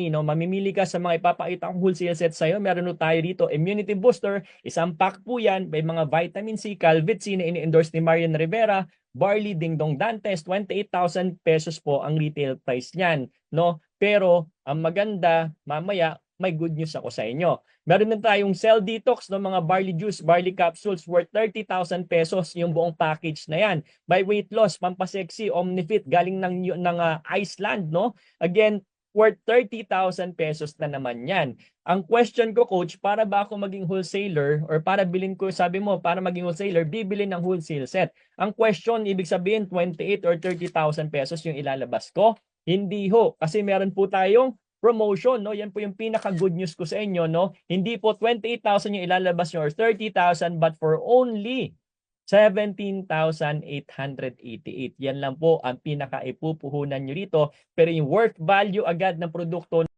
no, mamimili ka sa mga ipapakita kong wholesale set sa'yo. Meron po tayo dito, Immunity Booster, isang pack po yan, may mga vitamin C, Calvit C na ini-endorse ni Marian Rivera, Barley, Dingdong Dantes, 28,000 pesos po ang retail price niyan, no? Pero ang maganda, mamaya may good news ako sa inyo. Meron din tayong Cell Detox, no, mga barley juice, barley capsules worth 30,000 pesos yung buong package na yan. By weight loss, pampasexy, Omnifit, galing ng Iceland, no? Again, worth 30,000 pesos na naman yan. Ang question ko, coach, para ba ako maging wholesaler or para bilhin ko, sabi mo, para maging wholesaler, bibili ng wholesale set. Ang question, ibig sabihin 28 or 30,000 pesos yung ilalabas ko? Hindi ho, kasi meron po tayong promotion, no? Yan po yung pinaka good news ko sa inyo, no? Hindi po 28,000 yung ilalabas nyo or 30,000 but for only 17,888. Yan lang po ang pinaka-ipupuhunan nyo dito. Pero yung worth value agad ng produkto